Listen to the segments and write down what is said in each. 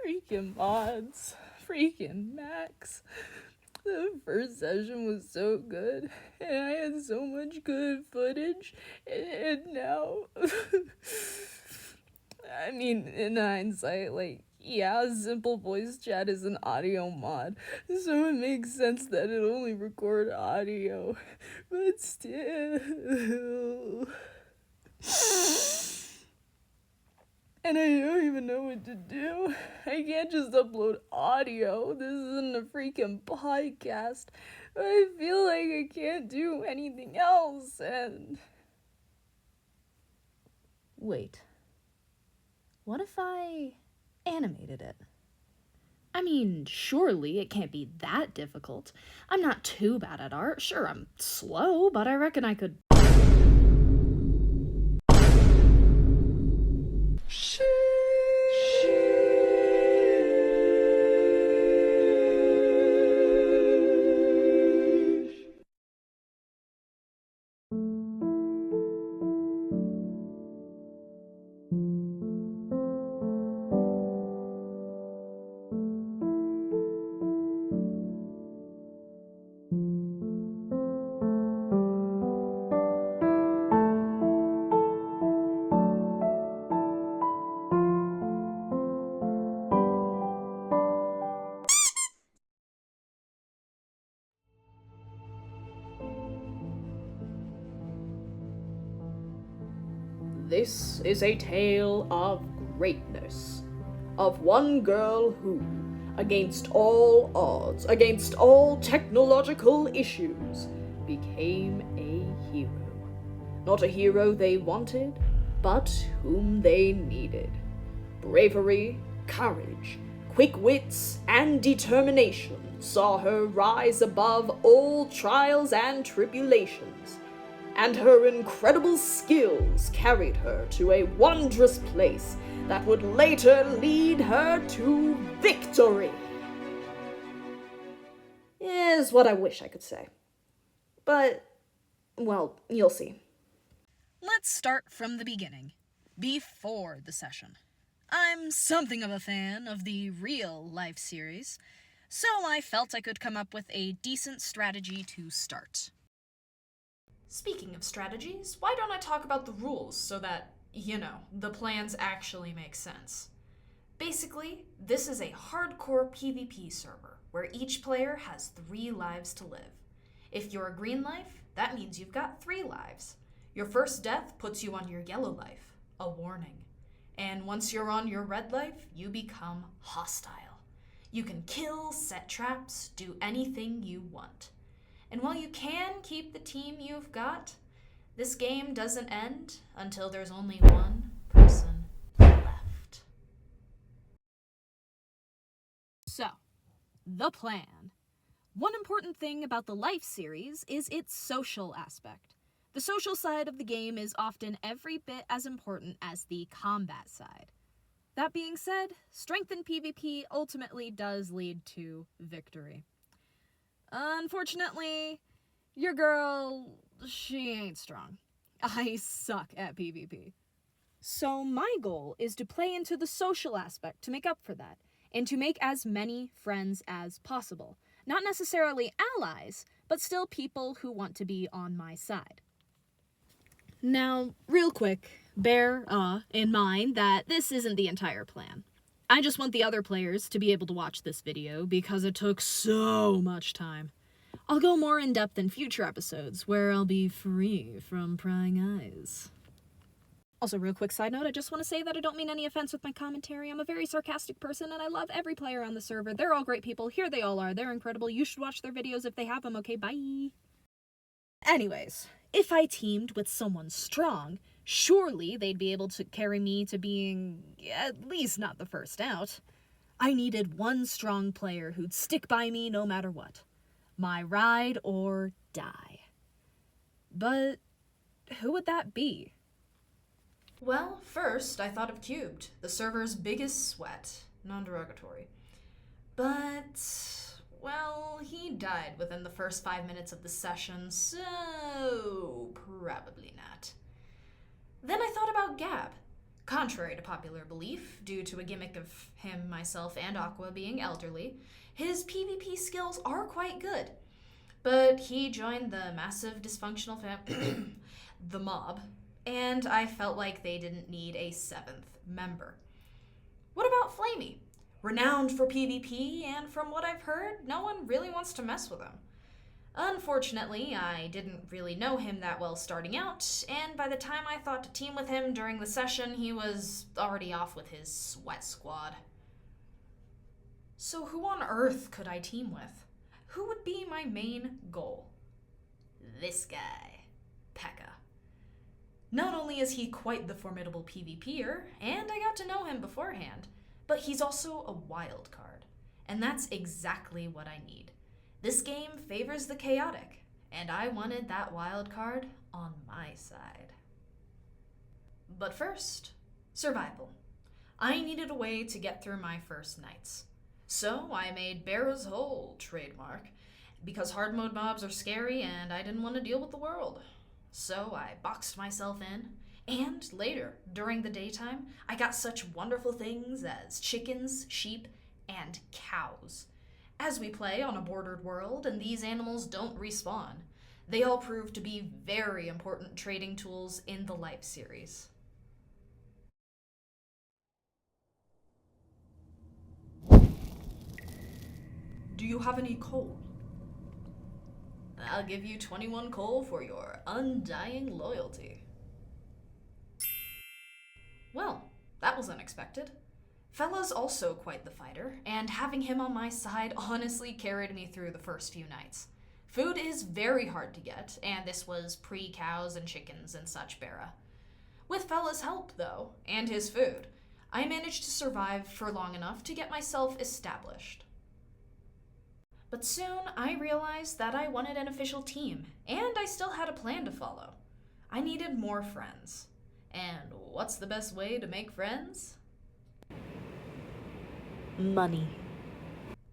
Freaking mods. Freaking Max. The first session was so good, and I had so much good footage, and now... I mean, in hindsight, like, yeah, simple voice chat is an audio mod, so it makes sense that it only record audio, but still... And I don't even know what to do. I can't just upload audio. This isn't a freaking podcast. I feel like I can't do anything else, and... Wait. What if I animated it? I mean, surely it can't be that difficult. I'm not too bad at art. Sure, I'm slow, but I reckon I could... This is a tale of greatness, of one girl who, against all odds, against all technological issues, became a hero. Not a hero they wanted, but whom they needed. Bravery, courage, quick wits, and determination saw her rise above all trials and tribulations, and her incredible skills carried her to a wondrous place that would later lead her to victory. Is what I wish I could say. But, well, you'll see. Let's start from the beginning, before the session. I'm something of a fan of the real life series, so I felt I could come up with a decent strategy to start. Speaking of strategies, why don't I talk about the rules so that, the plans actually make sense? Basically, this is a hardcore PvP server where each player has 3 lives to live. If you're a green life, that means you've got 3 lives. Your first death puts you on your yellow life, a warning. And once you're on your red life, you become hostile. You can kill, set traps, do anything you want. And while you can keep the team you've got, this game doesn't end until there's only one person left. So, the plan. One important thing about the Life series is its social aspect. The social side of the game is often every bit as important as the combat side. That being said, strength in PvP ultimately does lead to victory. Unfortunately, your girl, she ain't strong. I suck at PvP. So my goal is to play into the social aspect to make up for that, and to make as many friends as possible. Not necessarily allies, but still people who want to be on my side. Now, real quick, bear in mind that this isn't the entire plan. I just want the other players to be able to watch this video because it took so much time. I'll go more in depth in future episodes where I'll be free from prying eyes. Also, real quick side note, I just want to say that I don't mean any offense with my commentary. I'm a very sarcastic person and I love every player on the server. They're all great people. Here they all are. They're incredible. You should watch their videos if they have them. Okay, bye. Anyways, if I teamed with someone strong, surely they'd be able to carry me to being at least not the first out. I needed one strong player who'd stick by me no matter what. My ride or die. But who would that be? Well, first I thought of Cubed, the server's biggest sweat, non-derogatory. But, well, he died within the first 5 minutes of the session, so probably not. Then I thought about Gab. Contrary to popular belief, due to a gimmick of him, myself, and Aqua being elderly, his PvP skills are quite good. But he joined the massive dysfunctional the mob, and I felt like they didn't need a seventh member. What about Flamey? Renowned for PvP, and from what I've heard, no one really wants to mess with him. Unfortunately, I didn't really know him that well starting out, and by the time I thought to team with him during the session, he was already off with his sweat squad. So who on earth could I team with? Who would be my main goal? This guy, P.E.K.K.A. Not only is he quite the formidable PvPer, and I got to know him beforehand, but he's also a wild card, and that's exactly what I need. This game favors the chaotic, and I wanted that wild card on my side. But first, survival. I needed a way to get through my first nights. So I made Bear's Hole trademark, because hard mode mobs are scary and I didn't want to deal with the world. So I boxed myself in, and later, during the daytime, I got such wonderful things as chickens, sheep, and cows. As we play on a bordered world and these animals don't respawn, they all prove to be very important trading tools in the Life series. Do you have any coal? I'll give you 21 coal for your undying loyalty. Well, that was unexpected. Fella's also quite the fighter, and having him on my side honestly carried me through the first few nights. Food is very hard to get, and this was pre-cows and chickens and such Bera. With Fella's help, though, and his food, I managed to survive for long enough to get myself established. But soon I realized that I wanted an official team, and I still had a plan to follow. I needed more friends. And what's the best way to make friends? Money.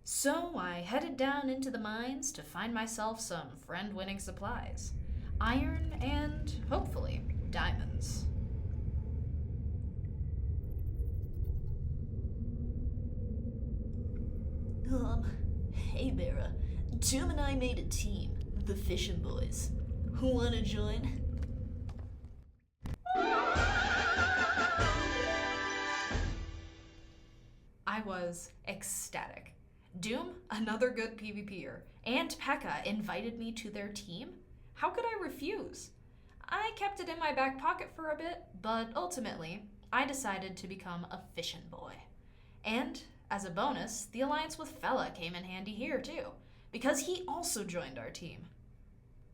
So I headed down into the mines to find myself some friend-winning supplies. Iron and, hopefully, diamonds. Hey Bera, Doom and I made a team, the Fishin' Boys. Who wanna join? I was ecstatic. Doom, another good PvPer, and P.E.K.K.A. invited me to their team? How could I refuse? I kept it in my back pocket for a bit, but ultimately, I decided to become a Fishin' Boy. And, as a bonus, the alliance with Fella came in handy here too, because he also joined our team.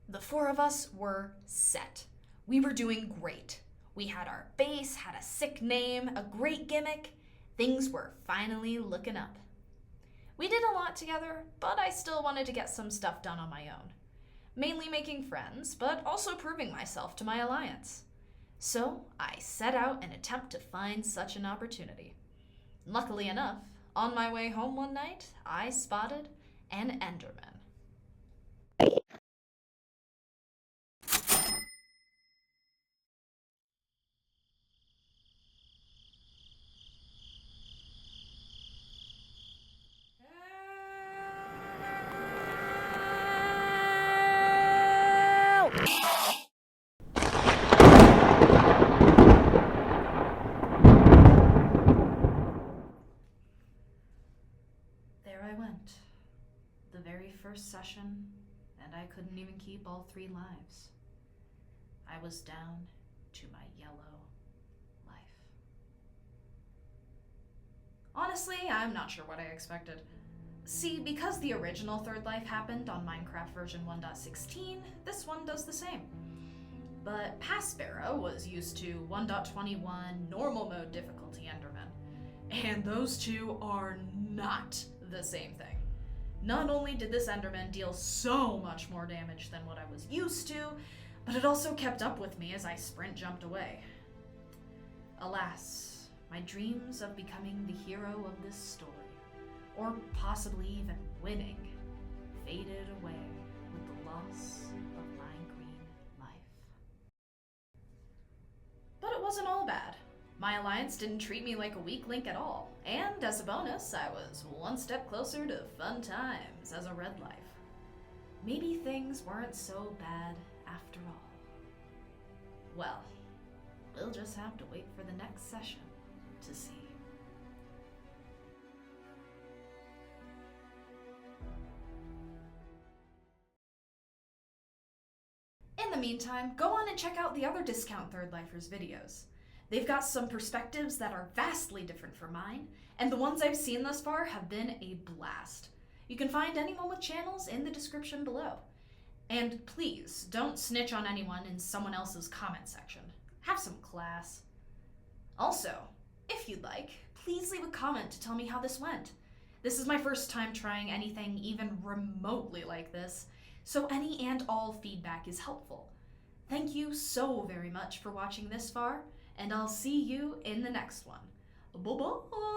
The four of us were set. We were doing great. We had our base, had a sick name, a great gimmick. Things were finally looking up. We did a lot together, but I still wanted to get some stuff done on my own. Mainly making friends, but also proving myself to my alliance. So I set out an attempt to find such an opportunity. Luckily enough, on my way home one night, I spotted an Enderman. There I went. The very first session, and I couldn't even keep all 3 lives. I was down to my yellow life. Honestly, I'm not sure what I expected. See, because the original third life happened on Minecraft version 1.16, this one does the same. But past Sparrow was used to 1.21 normal mode difficulty Enderman, and those two are not the same thing. Not only did this Enderman deal so much more damage than what I was used to, but it also kept up with me as I sprint jumped away. Alas, my dreams of becoming the hero of this story, or possibly even winning, faded away with the loss of my green life. But wasn't all bad. My alliance didn't treat me like a weak link at all, and as a bonus, I was one step closer to fun times as a red life. Maybe things weren't so bad after all. Well, we'll just have to wait for the next session to see. In the meantime, go on and check out the other Discount Third Lifers videos. They've got some perspectives that are vastly different from mine, and the ones I've seen thus far have been a blast. You can find anyone with channels in the description below. And please, don't snitch on anyone in someone else's comment section. Have some class. Also, if you'd like, please leave a comment to tell me how this went. This is my first time trying anything even remotely like this, so any and all feedback is helpful. Thank you so very much for watching this far, and I'll see you in the next one. Bye-bye!